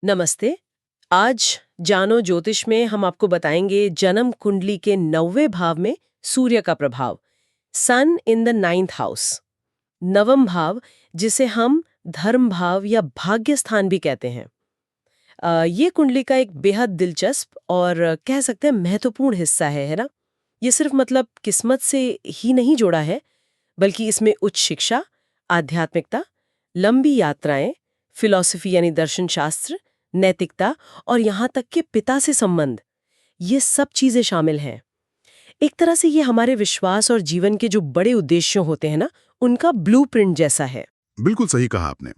नमस्ते। आज जानो ज्योतिष में हम आपको बताएंगे जन्म कुंडली के 9वें भाव में सूर्य का प्रभाव। सन इन द 9th हाउस, नवम भाव, जिसे हम धर्म भाव या भाग्य स्थान भी कहते हैं। ये कुंडली का एक बेहद दिलचस्प और कह सकते हैं महत्वपूर्ण हिस्सा है ना? ये सिर्फ मतलब किस्मत से ही नहीं जोड़ा है, बल्कि इसमें उच्च शिक्षा, आध्यात्मिकता, लंबी यात्राएं, फिलॉसफी यानी दर्शन शास्त्र, नैतिकता और यहाँ तक कि पिता से संबंध, ये सब चीजें शामिल हैं। एक तरह से ये हमारे विश्वास और जीवन के जो बड़े उद्देश्य होते हैं ना, उनका ब्लूप्रिंट जैसा है। बिल्कुल सही कहा आपने।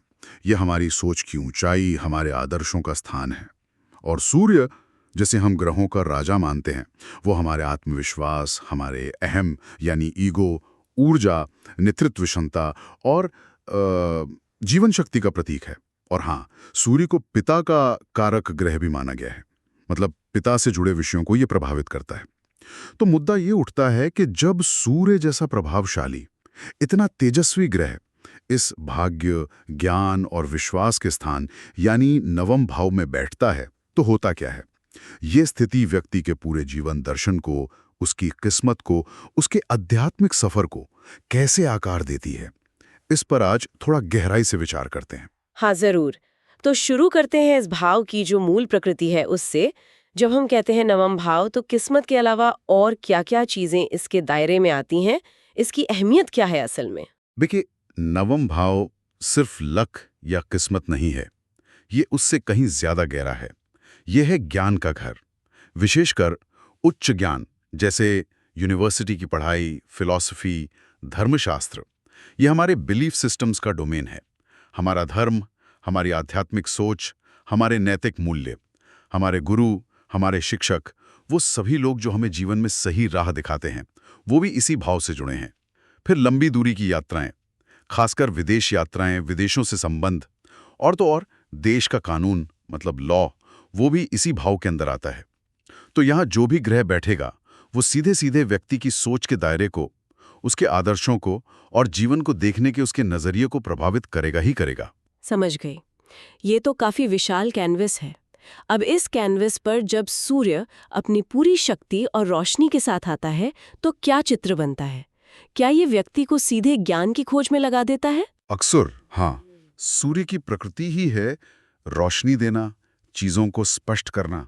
यह हमारी सोच की ऊंचाई, हमारे आदर्शों का स्थान है। और सूर्य, जिसे हम ग्रहों का राजा मानते हैं, वो हमारे आत्मविश्वास, हमारे अहम यानी ईगो, ऊर्जा, नेतृत्व क्षमता और जीवन शक्ति का प्रतीक है। और हाँ, सूर्य को पिता का कारक ग्रह भी माना गया है। मतलब पिता से जुड़े विषयों को ये प्रभावित करता है। तो मुद्दा ये उठता है कि जब सूर्य जैसा प्रभावशाली, इतना तेजस्वी ग्रह इस भाग्य, ज्ञान और विश्वास के स्थान यानी नवम भाव में बैठता है, तो होता क्या है? ये स्थिति व्यक्ति के पूरे जीवन दर्शन को, उसकी किस्मत को, उसके आध्यात्मिक सफर को कैसे आकार देती है? इस पर आज थोड़ा गहराई से विचार करते हैं। हाँ, जरूर। तो शुरू करते हैं इस भाव की जो मूल प्रकृति है उससे। जब हम कहते हैं नवम भाव, तो किस्मत के अलावा और क्या-क्या चीजें इसके दायरे में आती हैं? इसकी अहमियत क्या है असल में? देखिए, नवम भाव सिर्फ लक या किस्मत नहीं है। ये उससे कहीं ज्यादा गहरा है। ये है ज्ञान का घर, विशेषकर उच्च ज्ञान, जैसे यूनिवर्सिटी की पढ़ाई, फिलॉसफी, धर्मशास्त्र। ये हमारे बिलीफ सिस्टम्स का डोमेन है। हमारा धर्म, हमारी आध्यात्मिक सोच, हमारे नैतिक मूल्य, हमारे गुरु, हमारे शिक्षक, वो सभी लोग जो हमें जीवन में सही राह दिखाते हैं, वो भी इसी भाव से जुड़े हैं। फिर लंबी दूरी की यात्राएं, खासकर विदेश यात्राएं, विदेशों से संबंध, और तो और देश का कानून मतलब लॉ, वो भी इसी भाव के अंदर आता है। तो यहाँ जो भी ग्रह बैठेगा, वो सीधे सीधे व्यक्ति की सोच के दायरे को, उसके आदर्शों को और जीवन को देखने के उसके नजरिए को प्रभावित करेगा ही करेगा। समझ गई। ये तो काफी विशाल कैनवस है। अब इस कैनवस पर जब सूर्य अपनी पूरी शक्ति और रोशनी के साथ आता है, तो क्या चित्र बनता है? क्या ये व्यक्ति को सीधे ज्ञान की खोज में लगा देता है? अक्सर हाँ, सूर्य की प्रकृति ही है रोशनी देना, चीजों को स्पष्ट करना।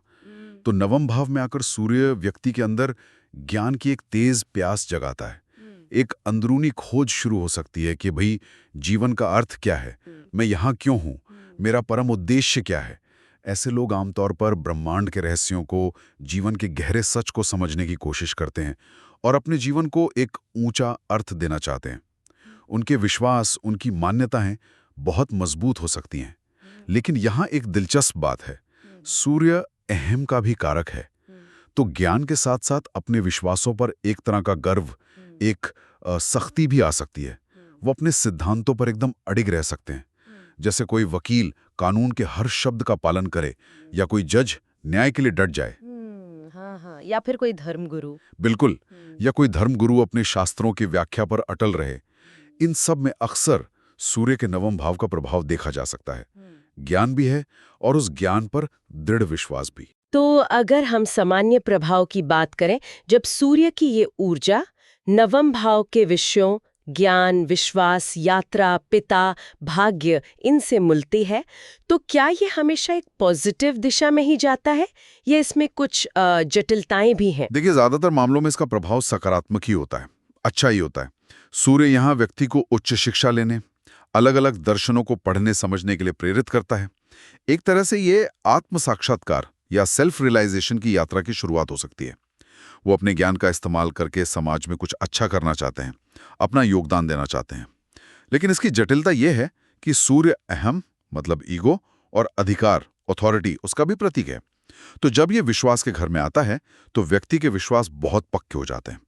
तो नवम भाव में आकर सूर्य व्यक्ति के अंदर ज्ञान की एक तेज प्यास जगाता है। एक अंदरूनी खोज शुरू हो सकती है कि भाई, जीवन का अर्थ क्या है, मैं यहाँ क्यों हूँ, मेरा परम उद्देश्य क्या है। ऐसे लोग आमतौर पर ब्रह्मांड के रहस्यों को, जीवन के गहरे सच को समझने की कोशिश करते हैं और अपने जीवन को एक ऊंचा अर्थ देना चाहते हैं। उनके विश्वास, उनकी मान्यताएं बहुत मजबूत हो सकती हैं। लेकिन यहाँ एक दिलचस्प बात है, सूर्य अहम का भी कारक है। तो ज्ञान के साथ साथ अपने विश्वासों पर एक तरह का गर्व, एक सख्ती भी आ सकती है। वो अपने सिद्धांतों पर एकदम अडिग रह सकते हैं। जैसे कोई वकील कानून के हर शब्द का पालन करे या कोई जज न्याय के लिए डट जाए। हाँ हाँ, या फिर कोई धर्मगुरु। बिल्कुल। या कोई धर्मगुरु अपने शास्त्रों की व्याख्या पर अटल रहे। इन सब में अक्सर सूर्य के नवम भाव का प्रभाव देखा जा सकता है। ज्ञान भी है और उस ज्ञान पर दृढ़ विश्वास भी। तो अगर हम सामान्य प्रभाव की बात करें, जब सूर्य की ये ऊर्जा नवम भाव के विषयों, ज्ञान, विश्वास, यात्रा, पिता, भाग्य, इनसे मिलती है, तो क्या ये हमेशा एक पॉजिटिव दिशा में ही जाता है या इसमें कुछ जटिलताएं भी हैं? देखिए, ज्यादातर मामलों में इसका प्रभाव सकारात्मक ही होता है, अच्छा ही होता है। सूर्य यहाँ व्यक्ति को उच्च शिक्षा लेने, अलग अलग दर्शनों को पढ़ने समझने के लिए प्रेरित करता है। एक तरह से ये आत्म साक्षात्कार या सेल्फ रियलाइजेशन की यात्रा की शुरुआत हो सकती है। वो अपने ज्ञान का इस्तेमाल करके समाज में कुछ अच्छा करना चाहते हैं, अपना योगदान देना चाहते हैं। लेकिन इसकी जटिलता यह है कि सूर्य अहम मतलब ईगो और अधिकार, अथॉरिटी, उसका भी प्रतीक है। तो जब ये विश्वास के घर में आता है, तो व्यक्ति के विश्वास बहुत पक्के हो जाते हैं।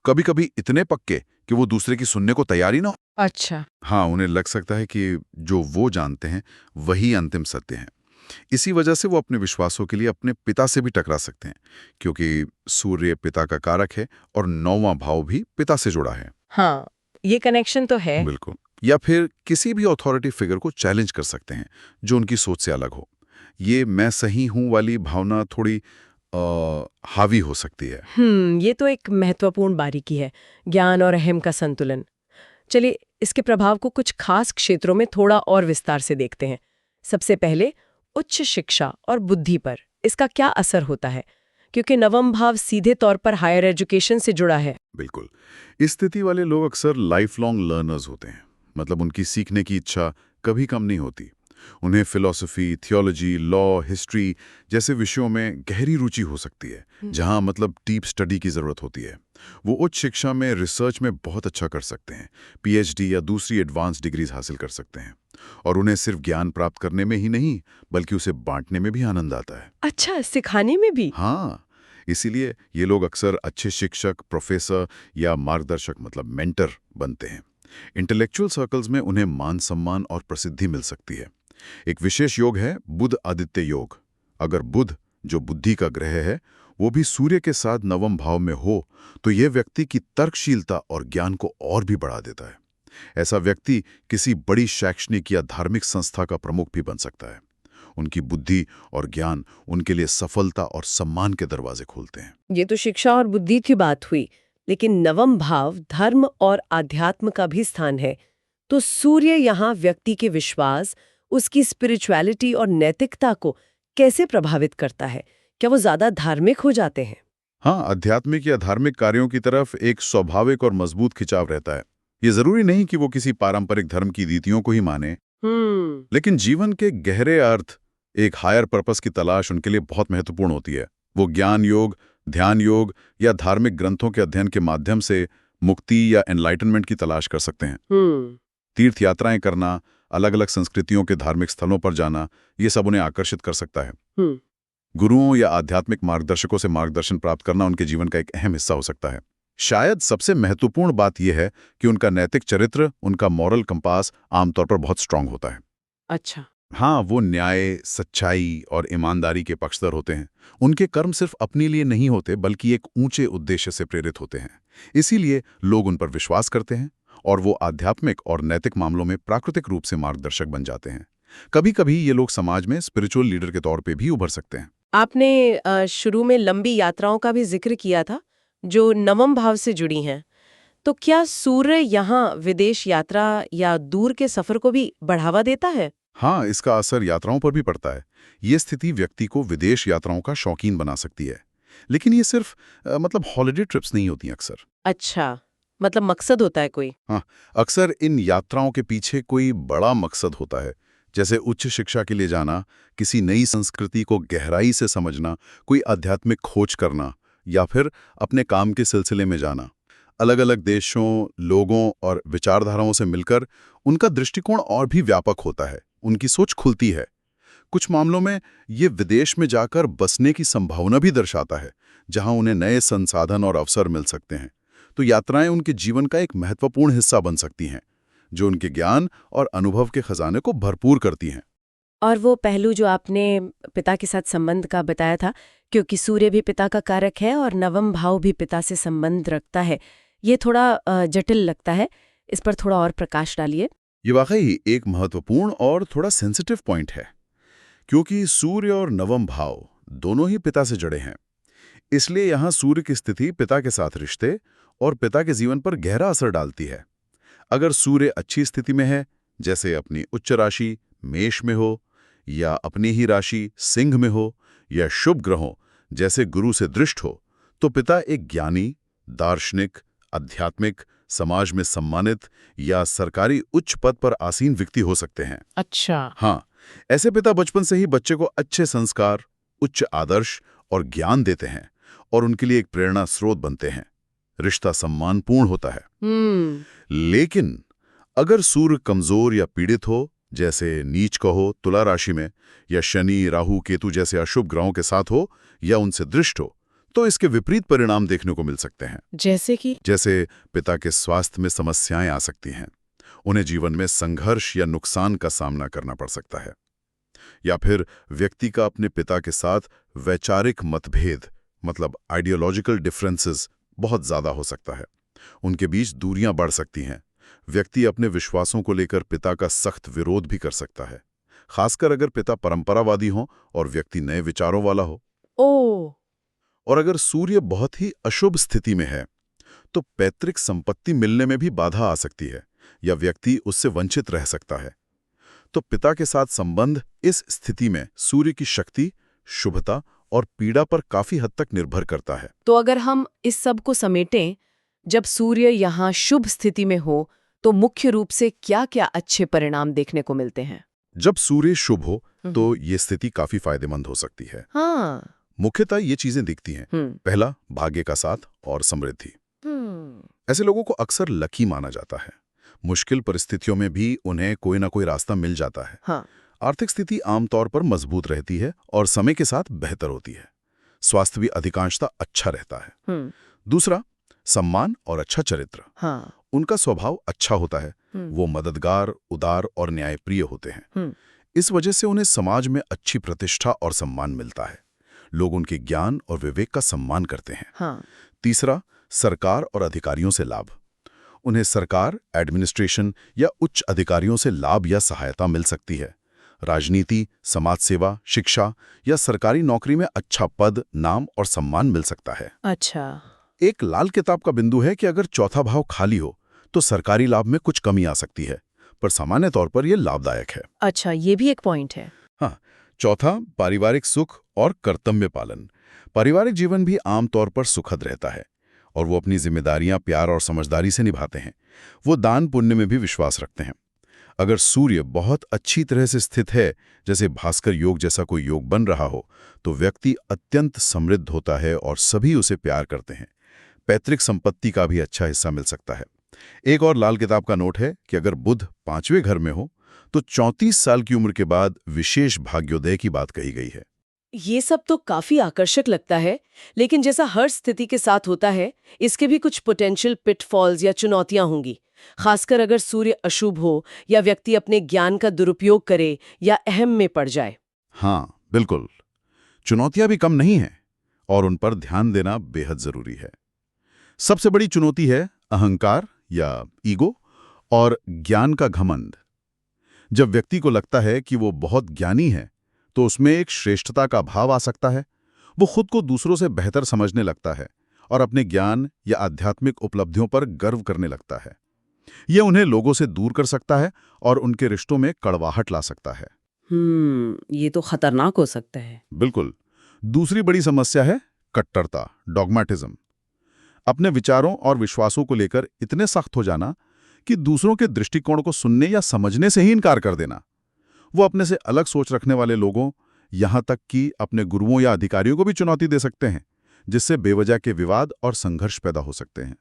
कभी कभी इतने पक्के कि वो दूसरे की सुनने को तैयार ही ना हो। अच्छा। हाँ, उन्हें लग सकता है कि जो वो जानते हैं वही अंतिम सत्य है। इसी वजह से वो अपने विश्वासों के लिए अपने पिता से भी टकरा सकते हैं, क्योंकि सूर्य पिता का कारक है और नौवां भाव भी पिता से जुड़ा है। हाँ, ये कनेक्शन तो है। बिल्कुल। या फिर किसी भी अथॉरिटी फिगर को चैलेंज कर सकते हैं जो उनकी सोच से अलग हो। ये मैं सही हूं वाली भावना थोड़ी हावी हो सकती है। ये तो एक महत्वपूर्ण बारीकी है, ज्ञान और अहम का संतुलन। चलिए इसके प्रभाव को कुछ खास क्षेत्रों में थोड़ा और विस्तार से देखते हैं। सबसे पहले उच्च शिक्षा और बुद्धि पर इसका क्या असर होता है, क्योंकि नवम भाव सीधे तौर पर हायर एजुकेशन से जुड़ा है। बिल्कुल। इस स्थिति वाले लोग अक्सर लाइफ लॉन्ग लर्नर्स होते हैं, मतलब उनकी सीखने की इच्छा कभी कम नहीं होती। उन्हें फिलॉसफी, थियोलॉजी, लॉ, हिस्ट्री जैसे विषयों में गहरी रुचि हो सकती है, जहां मतलब डीप स्टडी की ज़रूरत होती है। वो उच्च शिक्षा में रिसर्च में बहुत अच्छा कर सकते हैं, पीएचडी या दूसरी एडवांस डिग्रीज हासिल कर सकते हैं। और उन्हें सिर्फ ज्ञान प्राप्त करने में ही नहीं, बल्कि उसे बांटने में भी आनंद आता है। अच्छा, सिखाने में भी? हाँ, इसीलिए ये लोग अक्सर अच्छे शिक्षक, प्रोफेसर या मार्गदर्शक मतलब मेंटर बनते हैं। इंटेलेक्चुअल सर्कल्स में उन्हें मान सम्मान और प्रसिद्धि मिल सकती है। एक विशेष योग है बुध आदित्य योग। अगर बुध, जो बुद्धि का ग्रह है, वो भी सूर्य के साथ नवम भाव में हो, तो यह व्यक्ति की तर्कशीलता और ज्ञान को और भी बढ़ा देता है। ऐसा व्यक्ति किसी बड़ी शैक्षणिक या धार्मिक संस्था का प्रमुख भी बन सकता है। उनकी बुद्धि और ज्ञान उनके लिए सफलता और सम्मान के दरवाजे खोलते हैं। ये तो शिक्षा और बुद्धि की बात हुई, लेकिन नवम भाव धर्म और आध्यात्म का भी स्थान है। तो सूर्य यहाँ व्यक्ति के विश्वास, उसकी स्पिरिचुअलिटी और नैतिकता को कैसे प्रभावित करता है? क्या वो ज्यादा धार्मिक हो जाते हैं? हाँ, आध्यात्मिक या धार्मिक कार्यों की तरफ एक स्वाभाविक और मजबूत खिंचाव रहता है। ये जरूरी नहीं कि वो किसी पारंपरिक धर्म की रीतियों को ही माने, लेकिन जीवन के गहरे अर्थ, एक हायर पर्पस की तलाश उनके लिए बहुत महत्वपूर्ण होती है। वो ज्ञान योग, ध्यान योग या धार्मिक ग्रंथों के अध्ययन के माध्यम से मुक्ति या एनलाइटनमेंट की तलाश कर सकते हैं। तीर्थ यात्राएं करना, अलग अलग संस्कृतियों के धार्मिक स्थलों पर जाना, ये सब उन्हें आकर्षित कर सकता है। गुरुओं या आध्यात्मिक मार्गदर्शकों से मार्गदर्शन प्राप्त करना उनके जीवन का एक अहम हिस्सा हो सकता है। शायद सबसे महत्वपूर्ण बात यह है कि उनका नैतिक चरित्र, उनका मॉरल कंपास आमतौर पर बहुत स्ट्रांग होता है। अच्छा। हाँ, वो न्याय, सच्चाई और ईमानदारी के पक्षधर होते हैं। उनके कर्म सिर्फ अपने लिए नहीं होते, बल्कि एक ऊंचे उद्देश्य से प्रेरित होते हैं। इसीलिए लोग उन पर विश्वास करते हैं और वो आध्यात्मिक और नैतिक मामलों में प्राकृतिक रूप से मार्गदर्शक बन जाते हैं। कभी-कभी ये लोग समाज में स्पिरिचुअल लीडर के तौर पे भी उभर सकते हैं। आपने शुरू में लंबी यात्राओं का भी जिक्र किया था, जो नवम भाव से जुड़ी हैं। तो क्या सूर्य यहाँ विदेश यात्रा या दूर के सफर को भी बढ़ावा देता है? हाँ, इसका असर यात्राओं पर भी पड़ता है। ये स्थिति व्यक्ति को विदेश यात्राओं का शौकीन बना सकती है। लेकिन ये सिर्फ मतलब हॉलिडे ट्रिप्स नहीं होती अक्सर। अच्छा, मतलब मकसद होता है कोई? हाँ, अक्सर इन यात्राओं के पीछे कोई बड़ा मकसद होता है, जैसे उच्च शिक्षा के लिए जाना, किसी नई संस्कृति को गहराई से समझना, कोई आध्यात्मिक खोज करना या फिर अपने काम के सिलसिले में जाना। अलग अलग देशों, लोगों और विचारधाराओं से मिलकर उनका दृष्टिकोण और भी व्यापक होता है, उनकी सोच खुलती है। कुछ मामलों में ये विदेश में जाकर बसने की संभावना भी दर्शाता है, जहां उन्हें नए संसाधन और अवसर मिल सकते हैं। तो यात्राएं उनके जीवन का एक महत्वपूर्ण हिस्सा बन सकती हैं, जो उनके ज्ञान और अनुभव के खजाने को भरपूर करती हैं। और वो पहलू जो आपने पिता के साथ संबंध का बताया था, क्योंकि सूर्य भी पिता का कारक है और नवम भाव भी पिता से संबंध रखता है, ये थोड़ा जटिल लगता है। इस पर थोड़ा और प्रकाश डालिए। ये वाकई एक महत्वपूर्ण और थोड़ा सेंसिटिव पॉइंट है, क्योंकि सूर्य और नवम भाव दोनों ही पिता से जुड़े हैं। इसलिए यहाँ सूर्य की स्थिति पिता के साथ रिश्ते और पिता के जीवन पर गहरा असर डालती है। अगर सूर्य अच्छी स्थिति में है, जैसे अपनी उच्च राशि मेष में हो या अपनी ही राशि सिंह में हो या शुभ ग्रहों जैसे गुरु से दृष्ट हो, तो पिता एक ज्ञानी, दार्शनिक, आध्यात्मिक, समाज में सम्मानित या सरकारी उच्च पद पर आसीन व्यक्ति हो सकते हैं। अच्छा। हाँ, ऐसे पिता बचपन से ही बच्चे को अच्छे संस्कार, उच्च आदर्श और ज्ञान देते हैं और उनके लिए एक प्रेरणा स्रोत बनते हैं। रिश्ता सम्मानपूर्ण होता है। लेकिन अगर सूर्य कमजोर या पीड़ित हो, जैसे नीच का हो तुला राशि में, या शनि, राहु, केतु जैसे अशुभ ग्रहों के साथ हो या उनसे दृष्ट हो, तो इसके विपरीत परिणाम देखने को मिल सकते हैं। जैसे पिता के स्वास्थ्य में समस्याएं आ सकती हैं, उन्हें जीवन में संघर्ष या नुकसान का सामना करना पड़ सकता है, या फिर व्यक्ति का अपने पिता के साथ वैचारिक मतभेद मतलब आइडियोलॉजिकल डिफरेंसेस बहुत ज्यादा हो सकता है। उनके बीच दूरियां बढ़ सकती हैं। व्यक्ति अपने विश्वासों को लेकर पिता का सख्त विरोध भी कर सकता है। खासकर अगर पिता परंपरावादी हो और व्यक्ति नए विचारों वाला हो। ओह, और अगर सूर्य बहुत ही अशुभ स्थिति में है तो पैतृक संपत्ति मिलने में भी बाधा आ सकती है या व्यक्ति उससे वंचित रह सकता है। तो पिता के साथ संबंध इस स्थिति में सूर्य की शक्ति, शुभता और पीड़ा पर काफी हद तक निर्भर करता है। तो अगर हम इस सब को समेटें, जब सूर्य यहाँ शुभ स्थिति में हो तो मुख्य रूप से क्या-क्या अच्छे परिणाम देखने को मिलते हैं? जब सूर्य शुभ हो तो ये स्थिति काफी फायदेमंद हो सकती है। हाँ। मुख्यतः ये चीजें दिखती हैं। पहला, भाग्य का साथ और समृद्धि। हम्म। ऐसे लोगों को अक्सर लकी माना जाता है। मुश्किल परिस्थितियों में भी उन्हें कोई ना कोई रास्ता मिल जाता है। हाँ। आर्थिक स्थिति आमतौर पर मजबूत रहती है और समय के साथ बेहतर होती है। स्वास्थ्य भी अधिकांशतः अच्छा रहता है। दूसरा, सम्मान और अच्छा चरित्र। हाँ। उनका स्वभाव अच्छा होता है। वो मददगार, उदार और न्यायप्रिय होते हैं। इस वजह से उन्हें समाज में अच्छी प्रतिष्ठा और सम्मान मिलता है। लोग उनके ज्ञान और विवेक का सम्मान करते हैं। हाँ। तीसरा, सरकार और अधिकारियों से लाभ। उन्हें सरकार, एडमिनिस्ट्रेशन या उच्च अधिकारियों से लाभ या सहायता मिल सकती है। राजनीति, समाज सेवा, शिक्षा या सरकारी नौकरी में अच्छा पद, नाम और सम्मान मिल सकता है। अच्छा। एक लाल किताब का बिंदु है कि अगर चौथा भाव खाली हो तो सरकारी लाभ में कुछ कमी आ सकती है, पर सामान्य तौर पर यह लाभदायक है। अच्छा, ये भी एक पॉइंट है। हाँ, चौथा, पारिवारिक सुख और कर्तव्य पालन। पारिवारिक जीवन भी आमतौर पर सुखद रहता है और वो अपनी जिम्मेदारियां प्यार और समझदारी से निभाते हैं। वो दान पुण्य में भी विश्वास रखते हैं। अगर सूर्य बहुत अच्छी तरह से स्थित है, जैसे भास्कर योग जैसा कोई योग बन रहा हो, तो व्यक्ति अत्यंत समृद्ध होता है और सभी उसे प्यार करते हैं। पैतृक संपत्ति का भी अच्छा हिस्सा मिल सकता है। एक और लाल किताब का नोट है कि अगर बुध 5वें घर में हो तो 34 साल की उम्र के बाद विशेष भाग्योदय की बात कही गई है। ये सब तो काफी आकर्षक लगता है, लेकिन जैसा हर स्थिति के साथ होता है, इसके भी कुछ पोटेंशियल पिटफॉल्स या चुनौतियां होंगी, खासकर अगर सूर्य अशुभ हो या व्यक्ति अपने ज्ञान का दुरुपयोग करे या अहम में पड़ जाए। हाँ, बिल्कुल। चुनौतियां भी कम नहीं हैं और उन पर ध्यान देना बेहद जरूरी है। सबसे बड़ी चुनौती है अहंकार या ईगो और ज्ञान का घमंड। जब व्यक्ति को लगता है कि वो बहुत ज्ञानी है तो उसमें एक श्रेष्ठता का भाव आ सकता है। वो खुद को दूसरों से बेहतर समझने लगता है और अपने ज्ञान या आध्यात्मिक उपलब्धियों पर गर्व करने लगता है। ये उन्हें लोगों से दूर कर सकता है और उनके रिश्तों में कड़वाहट ला सकता है। ये तो खतरनाक हो सकता है। बिल्कुल। दूसरी बड़ी समस्या है कट्टरता, डॉगमेटिज्म। अपने विचारों और विश्वासों को लेकर इतने सख्त हो जाना कि दूसरों के दृष्टिकोण को सुनने या समझने से ही इनकार कर देना। वो अपने से अलग सोच रखने वाले लोगों, यहां तक कि अपने गुरुओं या अधिकारियों को भी चुनौती दे सकते हैं, जिससे बेवजह के विवाद और संघर्ष पैदा हो सकते हैं।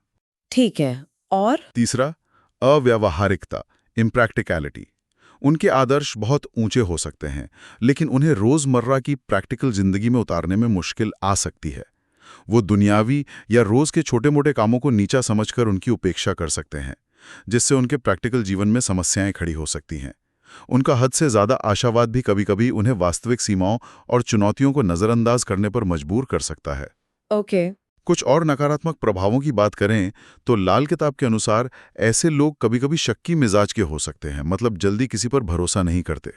ठीक है, और तीसरा, अव्यावहारिकता, इम्प्रैक्टिकलिटी। उनके आदर्श बहुत ऊंचे हो सकते हैं, लेकिन उन्हें रोजमर्रा की प्रैक्टिकल जिंदगी में उतारने में मुश्किल आ सकती है। वो दुनियावी या रोज के छोटे मोटे कामों को नीचा समझकर उनकी उपेक्षा कर सकते हैं, जिससे उनके प्रैक्टिकल जीवन में समस्याएं खड़ी हो सकती हैं। उनका हद से ज्यादा आशावाद भी कभी-कभी उन्हें वास्तविक सीमाओं और चुनौतियों को नजरअंदाज करने पर मजबूर कर सकता है। ओके। कुछ और नकारात्मक प्रभावों की बात करें तो लाल किताब के अनुसार ऐसे लोग कभी-कभी शक्की मिजाज के हो सकते हैं, मतलब जल्दी किसी पर भरोसा नहीं करते।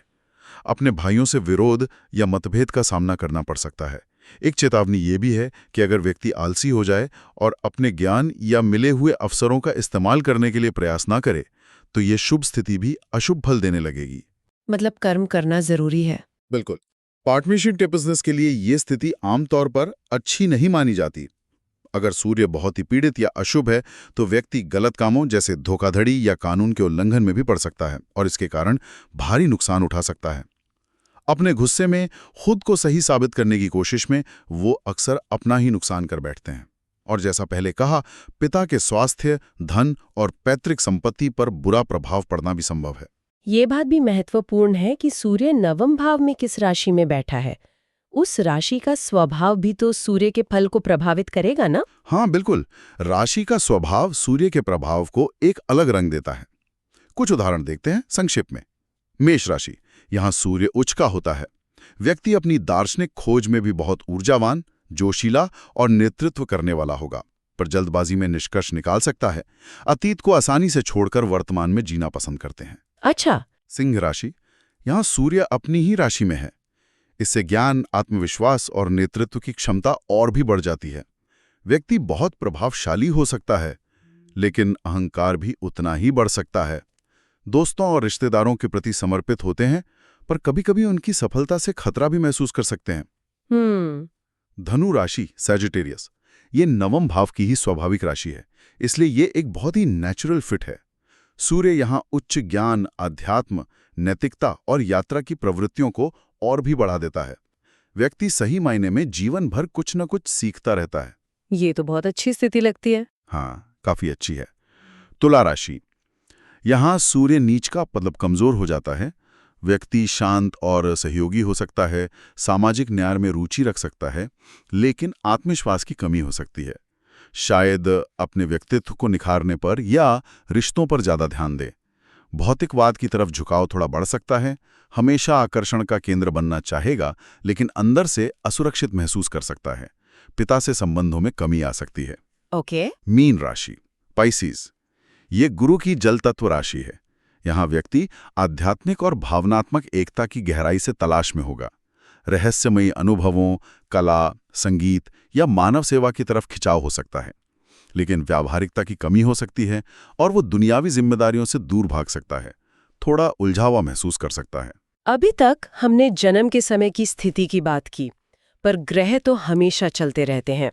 अपने भाइयों से विरोध या मतभेद का सामना करना पड़ सकता है। एक चेतावनी ये भी है कि अगर व्यक्ति आलसी हो जाए और अपने ज्ञान या मिले हुए अवसरों का इस्तेमाल करने के लिए प्रयास ना करे तो ये शुभ स्थिति भी अशुभ फल देने लगेगी। मतलब कर्म करना जरूरी है। बिल्कुल। पार्टनरशिप के बिजनेस के लिए ये स्थिति आमतौर पर अच्छी नहीं मानी जाती। अगर सूर्य बहुत ही पीड़ित या अशुभ है तो व्यक्ति गलत कामों जैसे धोखाधड़ी या कानून के उल्लंघन में भी पड़ सकता है और इसके कारण भारी नुकसान उठा सकता है। अपने गुस्से में खुद को सही साबित करने की कोशिश में वो अक्सर अपना ही नुकसान कर बैठते हैं। और जैसा पहले कहा, पिता के स्वास्थ्य, धन और पैतृक संपत्ति पर बुरा प्रभाव पड़ना भी संभव है। ये बात भी महत्वपूर्ण है कि सूर्य नवम भाव में किस राशि में बैठा है। उस राशि का स्वभाव भी तो सूर्य के फल को प्रभावित करेगा ना? हाँ, बिल्कुल। राशि का स्वभाव सूर्य के प्रभाव को एक अलग रंग देता है। कुछ उदाहरण देखते हैं संक्षेप में। मेष राशि, यहाँ सूर्य उच्च का होता है। व्यक्ति अपनी दार्शनिक खोज में भी बहुत ऊर्जावान, जोशीला और नेतृत्व करने वाला होगा, पर जल्दबाजी में निष्कर्ष निकाल सकता है। अतीत को आसानी से छोड़कर वर्तमान में जीना पसंद करते हैं। अच्छा। सिंह राशि, यहाँ सूर्य अपनी ही राशि में है। इससे ज्ञान, आत्मविश्वास और नेतृत्व की क्षमता और भी बढ़ जाती है। व्यक्ति बहुत प्रभावशाली हो सकता है, लेकिन अहंकार भी उतना ही बढ़ सकता है। दोस्तों और रिश्तेदारों के प्रति समर्पित होते हैं, पर कभी-कभी उनकी सफलता से खतरा भी महसूस कर सकते हैं। धनु राशि, सैजिटेरियस, ये नवम भाव की ही स्वाभाविक राशि है, इसलिए ये एक बहुत ही नेचुरल फिट है। सूर्य यहाँ उच्च ज्ञान, अध्यात्म, नैतिकता और यात्रा की प्रवृत्तियों को और भी बढ़ा देता है। व्यक्ति सही मायने में जीवन भर कुछ न कुछ सीखता रहता है। ये तो बहुत अच्छी स्थिति लगती है। हाँ, काफी अच्छी है। तुला राशि, यहाँ सूर्य नीच का मतलब कमजोर हो जाता है। व्यक्ति शांत और सहयोगी हो सकता है, सामाजिक न्याय में रुचि रख सकता है, लेकिन आत्मविश्वास की कमी हो सकती है। शायद अपने व्यक्तित्व को निखारने पर या रिश्तों पर ज्यादा ध्यान दे। भौतिकवाद की तरफ झुकाव थोड़ा बढ़ सकता है। हमेशा आकर्षण का केंद्र बनना चाहेगा, लेकिन अंदर से असुरक्षित महसूस कर सकता है। पिता से संबंधों में कमी आ सकती है। ओके। मीन राशि, पाइसिस, ये गुरु की जल तत्व राशि है। यहाँ व्यक्ति आध्यात्मिक और भावनात्मक एकता की गहराई से तलाश में होगा। रहस्यमयी अनुभवों, कला, संगीत या मानव सेवा की तरफ खिंचाव हो सकता है, लेकिन व्यावहारिकता की कमी हो सकती है और वो दुनियावी जिम्मेदारियों से दूर भाग सकता है। थोड़ा उलझावा महसूस कर सकता है। अभी तक हमने जन्म के समय की स्थिति की बात की, पर ग्रह तो हमेशा चलते रहते हैं।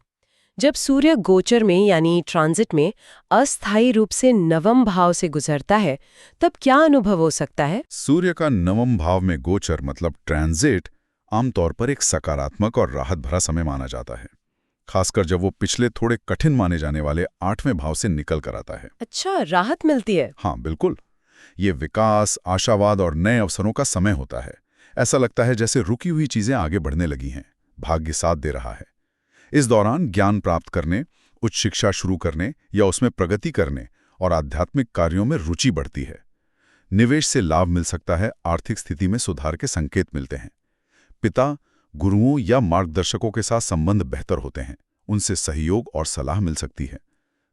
जब सूर्य गोचर में यानी ट्रांजिट में अस्थायी रूप से नवम भाव से गुजरता है, तब क्या अनुभव हो सकता है? सूर्य का नवम भाव में गोचर मतलब ट्रांजिट आमतौर पर एक सकारात्मक और राहत भरा समय माना जाता है, खासकर जब वो पिछले थोड़े कठिन माने जाने वाले 8वें भाव से निकल कर आता है। अच्छा, राहत मिलती है। हाँ, बिल्कुल। ये विकास, आशावाद और नए अवसरों का समय होता है। ऐसा लगता है जैसे रुकी हुई चीजें आगे बढ़ने लगी हैं, भाग्य साथ दे रहा है। इस दौरान ज्ञान प्राप्त करने, उच्च शिक्षा शुरू करने या उसमें प्रगति करने और आध्यात्मिक कार्यों में रुचि बढ़ती है। निवेश से लाभ मिल सकता है, आर्थिक स्थिति में सुधार के संकेत मिलते हैं। पिता, गुरुओं या मार्गदर्शकों के साथ संबंध बेहतर होते हैं, उनसे सहयोग और सलाह मिल सकती है।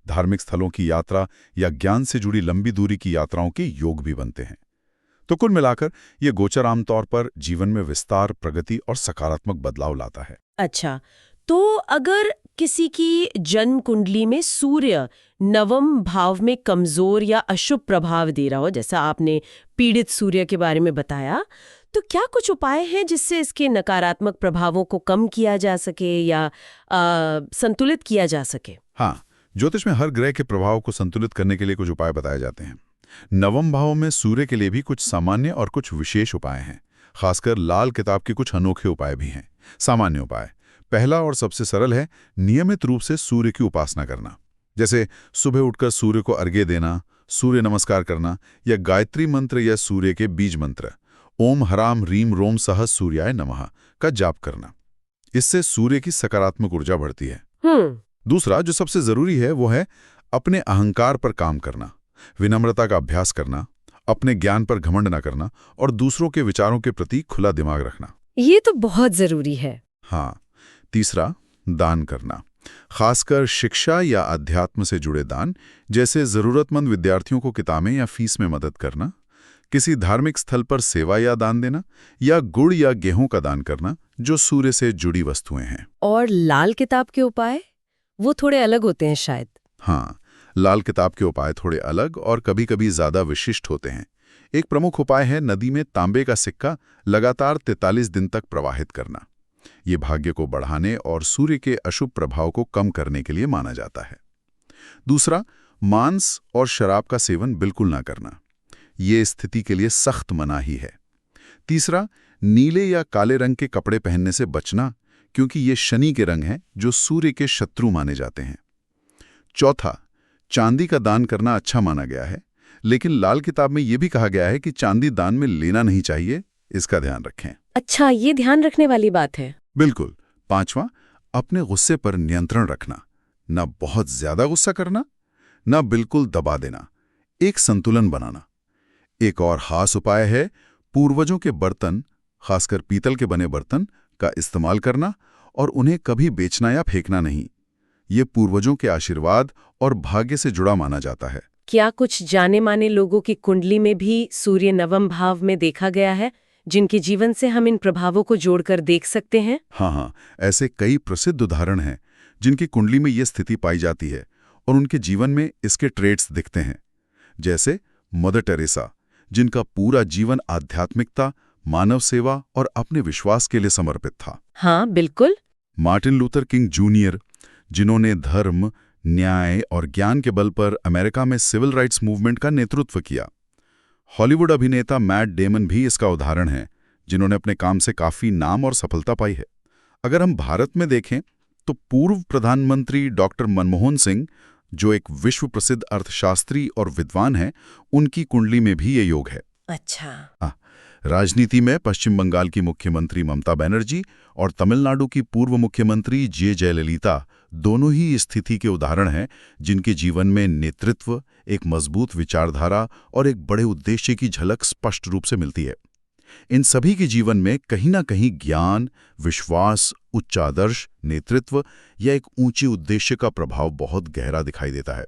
धार्मिक स्थलों की यात्रा या ज्ञान से जुड़ी लंबी दूरी की यात्राओं के योग भी बनते हैं। तो कुल मिलाकर ये गोचर आमतौर पर जीवन में विस्तार, प्रगति और सकारात्मक बदलाव लाता है। अच्छा, तो अगर किसी की जन्म कुंडली में सूर्य नवम भाव में कमजोर या अशुभ प्रभाव दे रहा हो, जैसा आपने पीड़ित सूर्य के बारे में बताया, तो क्या कुछ उपाय हैं जिससे इसके नकारात्मक प्रभावों को कम किया जा सके या संतुलित किया जा सके? हाँ, ज्योतिष में हर ग्रह के प्रभाव को संतुलित करने के लिए कुछ उपाय बताए जाते हैं। नवम भाव में सूर्य के लिए भी कुछ सामान्य और कुछ विशेष उपाय हैं। खासकर लाल किताब के कुछ अनोखे उपाय भी हैं। सामान्य उपाय, पहला और सबसे सरल है नियमित रूप से सूर्य की उपासना करना। जैसे सुबह उठकर सूर्य को अर्घ्य देना, सूर्य नमस्कार करना या गायत्री मंत्र या सूर्य के बीज मंत्र ओम हराम रीम रोम सह सूर्याय नमः का जाप करना। इससे सूर्य की सकारात्मक ऊर्जा बढ़ती है। दूसरा जो सबसे जरूरी है वो है अपने अहंकार पर काम करना, विनम्रता का अभ्यास करना, अपने ज्ञान पर घमंड न करना और दूसरों के विचारों के प्रति खुला दिमाग रखना। ये तो बहुत जरूरी है। हाँ, तीसरा दान करना, खासकर शिक्षा या अध्यात्म से जुड़े दान, जैसे जरूरतमंद विद्यार्थियों को किताबें या फीस में मदद करना, किसी धार्मिक स्थल पर सेवा या दान देना या गुड़ या गेहूं का दान करना जो सूर्य से जुड़ी वस्तुएं हैं। और लाल किताब के उपाय, वो थोड़े अलग होते हैं शायद। हाँ, लाल किताब के उपाय थोड़े अलग और कभी-कभी ज्यादा विशिष्ट होते हैं। एक प्रमुख उपाय है नदी में तांबे का सिक्का लगातार 43 दिन तक प्रवाहित करना। ये भाग्य को बढ़ाने और सूर्य के अशुभ प्रभाव को कम करने के लिए माना जाता है। दूसरा, मांस और शराब का सेवन बिल्कुल ना करना। ये स्थिति के लिए सख्त मनाही है। तीसरा, नीले या काले रंग के कपड़े पहनने से बचना, क्योंकि ये शनि के रंग हैं जो सूर्य के शत्रु माने जाते हैं। चौथा, चांदी का दान करना अच्छा माना गया है, लेकिन लाल किताब में यह भी कहा गया है कि चांदी दान में लेना नहीं चाहिए, इसका ध्यान रखें। अच्छा, ये ध्यान रखने वाली बात है। बिल्कुल। पांचवा, अपने गुस्से पर नियंत्रण रखना, ना बहुत ज्यादा गुस्सा करना, ना बिल्कुल दबा देना, एक संतुलन बनाना। एक और खास उपाय है पूर्वजों के बर्तन, खासकर पीतल के बने बर्तन का इस्तेमाल करना और उन्हें कभी बेचना या फेंकना नहीं। ये पूर्वजों के आशीर्वाद और भाग्य से जुड़ा माना जाता है। क्या कुछ जाने माने लोगों की कुंडली में भी सूर्य नवम भाव में देखा गया है, जिनके जीवन से हम इन प्रभावों को जोड़कर देख सकते हैं? हाँ, ऐसे कई प्रसिद्ध उदाहरण हैं जिनकी कुंडली में ये स्थिति पाई जाती है और उनके जीवन में इसके ट्रेट्स दिखते हैं। जैसे मदर टेरेसा, जिनका पूरा जीवन आध्यात्मिकता, मानव सेवा और अपने विश्वास के लिए समर्पित था। हाँ, बिल्कुल। मार्टिन लूथर किंग जूनियर, जिन्होंने धर्म, न्याय और ज्ञान के बल पर अमेरिका में सिविल राइट्स मूवमेंट का नेतृत्व किया। हॉलीवुड अभिनेता मैट डेमन भी इसका उदाहरण है, जिन्होंने अपने काम से काफी नाम और सफलता पाई है। अगर हम भारत में देखें तो पूर्व प्रधानमंत्री डॉक्टर मनमोहन सिंह, जो एक विश्व प्रसिद्ध अर्थशास्त्री और विद्वान हैं, उनकी कुंडली में भी ये योग है। अच्छा। राजनीति में पश्चिम बंगाल की मुख्यमंत्री ममता बनर्जी और तमिलनाडु की पूर्व मुख्यमंत्री जे जयललिता दोनों ही इस स्थिति के उदाहरण हैं, जिनके जीवन में नेतृत्व, एक मजबूत विचारधारा और एक बड़े उद्देश्य की झलक स्पष्ट रूप से मिलती है। इन सभी के जीवन में कहीं ना कहीं ज्ञान, विश्वास, उच्च आदर्श, नेतृत्व या एक ऊंचे उद्देश्य का प्रभाव बहुत गहरा दिखाई देता है।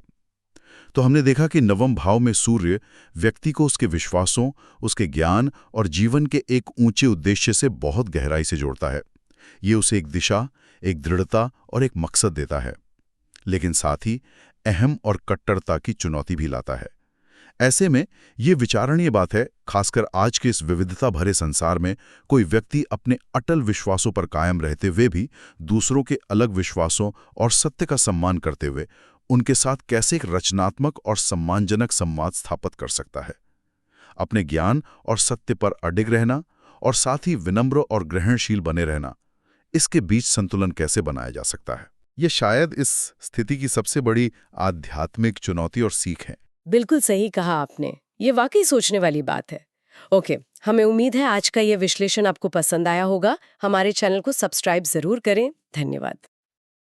तो हमने देखा कि नवम भाव में सूर्य व्यक्ति को उसके विश्वासों, उसके ज्ञान और जीवन के एक ऊंचे उद्देश्य से बहुत गहराई से जोड़ता है। ये उसे एक दिशा, एक दृढ़ता और एक मकसद देता है, लेकिन साथ ही अहम और कट्टरता की चुनौती भी लाता है। ऐसे में ये विचारणीय बात है, खासकर आज के इस विविधता भरे संसार में, कोई व्यक्ति अपने अटल विश्वासों पर कायम रहते हुए भी दूसरों के अलग विश्वासों और सत्य का सम्मान करते हुए उनके साथ कैसे एक रचनात्मक और सम्मानजनक संवाद स्थापित कर सकता है। अपने ज्ञान और सत्य पर अडिग रहना और साथ ही विनम्र और ग्रहणशील बने रहना, इसके बीच संतुलन कैसे बनाया जा सकता है, ये शायद इस स्थिति की सबसे बड़ी आध्यात्मिक चुनौती और सीख है। बिल्कुल सही कहा आपने। ये वाकई सोचने वाली बात है। ओके, हमें उम्मीद है आज का ये विश्लेषण आपको पसंद आया होगा। हमारे चैनल को सब्सक्राइब जरूर करें। धन्यवाद।